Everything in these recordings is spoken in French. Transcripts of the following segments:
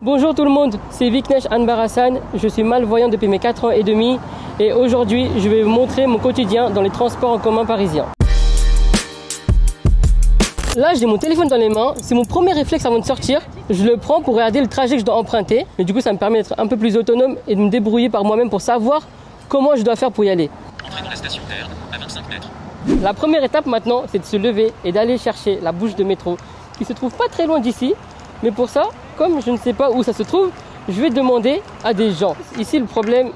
Bonjour tout le monde, c'est Viknesh Anbar Hassan, je suis malvoyant depuis mes 4 ans et demi et aujourd'hui je vais vous montrer mon quotidien dans les transports en commun parisiens. Là j'ai mon téléphone dans les mains, c'est mon premier réflexe avant de sortir, je le prends pour regarder le trajet que je dois emprunter, mais du coup ça me permet d'être un peu plus autonome et de me débrouiller par moi-même pour savoir comment je dois faire pour y aller. Entrez dans la station Verne à 25 mètres. La première étape maintenant c'est de se lever et d'aller chercher la bouche de métro qui se trouve pas très loin d'ici, mais pour ça, comme je ne sais pas où ça se trouve, je vais demander à des gens. Ici, le problème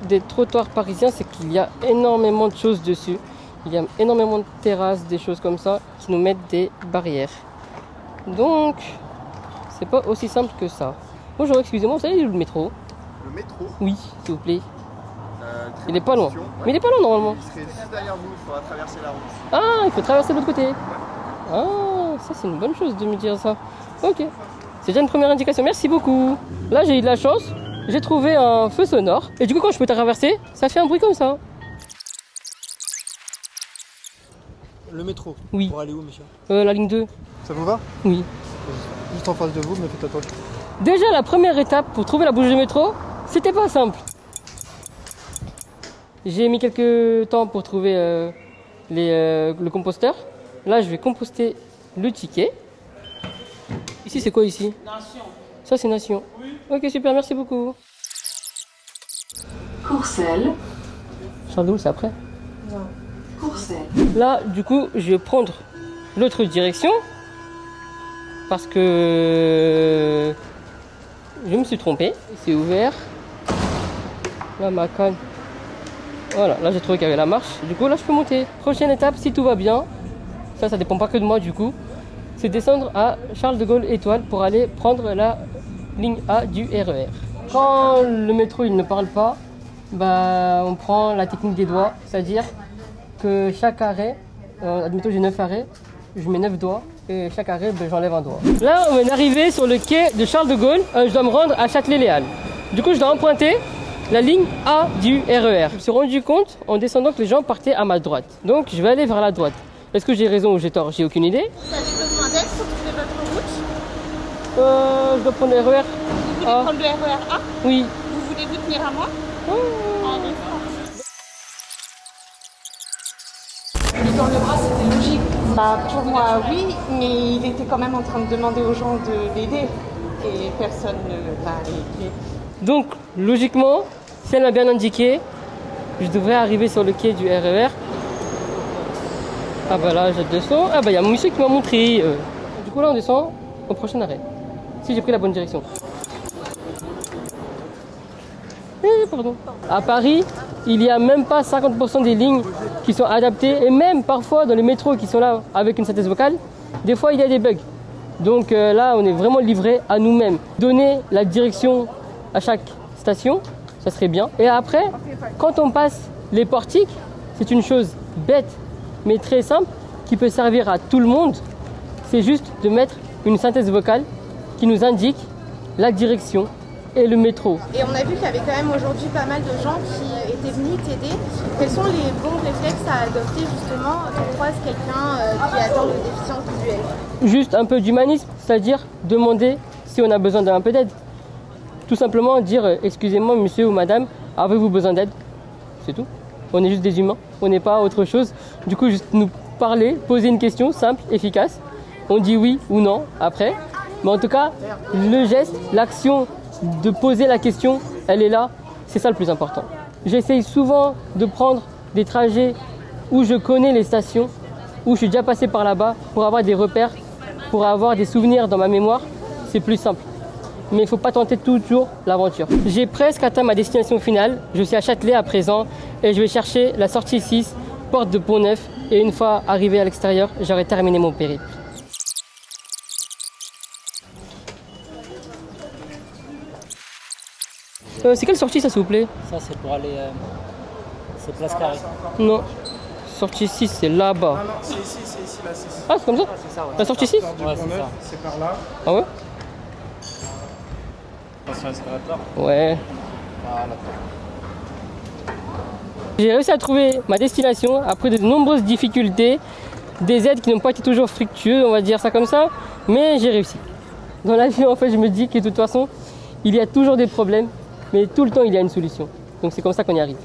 des trottoirs parisiens, c'est qu'il y a énormément de choses dessus. Il y a énormément de terrasses, des choses comme ça, qui nous mettent des barrières. Donc, c'est pas aussi simple que ça. Bonjour, excusez-moi, vous savez où le métro? Le métro? Oui, s'il vous plaît. Il est pas loin. Ouais. Mais il est pas loin normalement. Il serait juste derrière vous, il faudra traverser la route. Ah, il faut traverser de l'autre côté. Ouais. Ah, ça c'est une bonne chose de me dire ça. Ok. C'est déjà une première indication, merci beaucoup. Là j'ai eu de la chance, j'ai trouvé un feu sonore. Et du coup quand je peux traverser, ça fait un bruit comme ça. Le métro? Oui. Pour aller où, monsieur? La ligne 2. Ça vous va? Oui. Juste en face de vous, mais faites attention. Déjà la première étape pour trouver la bouche de métro, c'était pas simple. J'ai mis quelques temps pour trouver le composteur. Là je vais composter le ticket. Ici, c'est quoi ici? Nation. Ça, c'est Nation. Oui. Ok, super, merci beaucoup. Courcelles. Charles de Gaulle, c'est après? Non. Courcelles. Là, du coup, je vais prendre l'autre direction parce que je me suis trompé. C'est ouvert. Là, ma canne. Voilà, là, j'ai trouvé qu'il y avait la marche. Du coup, là, je peux monter. Prochaine étape, si tout va bien. Ça dépend pas que de moi, du coup. C'est descendre à Charles de Gaulle Étoile pour aller prendre la ligne A du RER. Quand le métro il ne parle pas, bah, on prend la technique des doigts, c'est-à-dire que chaque arrêt, admettons j'ai 9 arrêts, je mets 9 doigts et chaque arrêt bah, j'enlève un doigt. Là on est arrivé sur le quai de Charles de Gaulle, je dois me rendre à Châtelet-Léal. Du coup je dois emprunter la ligne A du RER. Je me suis rendu compte en descendant que les gens partaient à ma droite. Donc je vais aller vers la droite. Est-ce que j'ai raison ou j'ai tort? J'ai aucune idée. Vous avez besoin d'aide pour trouver votre route? Je dois prendre le RER. Vous voulez prendre le RER A? Oui. Vous voulez vous tenir à moi? Lui tendre le bras, c'était logique. Bah, pour moi, oui, mais il était quand même en train de demander aux gens de l'aider. Et personne ne l'a aidé. Donc, logiquement, si elle m'a bien indiqué, je devrais arriver sur le quai du RER. Ah bah là, je descends. Ah bah il y a mon monsieur qui m'a montré. Du coup là, on descend au prochain arrêt. Si j'ai pris la bonne direction. Pardon. À Paris, il n'y a même pas 50% des lignes qui sont adaptées. Et même parfois dans les métros qui sont là avec une synthèse vocale, des fois il y a des bugs. Donc là, on est vraiment livré à nous-mêmes. Donner la direction à chaque station, ça serait bien. Et après, quand on passe les portiques, c'est une chose bête mais très simple, qui peut servir à tout le monde, c'est juste de mettre une synthèse vocale qui nous indique la direction et le métro. Et on a vu qu'il y avait quand même aujourd'hui pas mal de gens qui étaient venus t'aider. Quels sont les bons réflexes à adopter justement quand on croise quelqu'un qui a atteint de déficience visuelle? Juste un peu d'humanisme, c'est-à-dire demander si on a besoin d'un peu d'aide. Tout simplement dire excusez-moi monsieur ou madame, avez-vous besoin d'aide? C'est tout. On est juste des humains, on n'est pas autre chose. Du coup, juste nous parler, poser une question simple, efficace. On dit oui ou non après. Mais en tout cas, le geste, l'action de poser la question, elle est là. C'est ça le plus important. J'essaye souvent de prendre des trajets où je connais les stations, où je suis déjà passé par là-bas pour avoir des repères, pour avoir des souvenirs dans ma mémoire. C'est plus simple. Mais il ne faut pas tenter toujours l'aventure. J'ai presque atteint ma destination finale. Je suis à Châtelet à présent et je vais chercher la sortie 6, porte de Pont-Neuf. Et une fois arrivé à l'extérieur, j'aurai terminé mon périple. C'est quelle sortie ça s'il vous plaît? Ça c'est pour aller... c'est Place Carrée. Non. Sortie 6 c'est là-bas. Ah non, c'est ici, la 6. Ah c'est comme ça? C'est ça, ouais. La sortie 6? Ouais, c'est ça. C'est par là. Ah ouais? Attention à l'escalator. Ouais. Voilà. J'ai réussi à trouver ma destination après de nombreuses difficultés, des aides qui n'ont pas été toujours fructueuses, on va dire ça comme ça, mais j'ai réussi. Dans la vie, en fait, je me dis que de toute façon, il y a toujours des problèmes, mais tout le temps, il y a une solution. Donc c'est comme ça qu'on y arrive.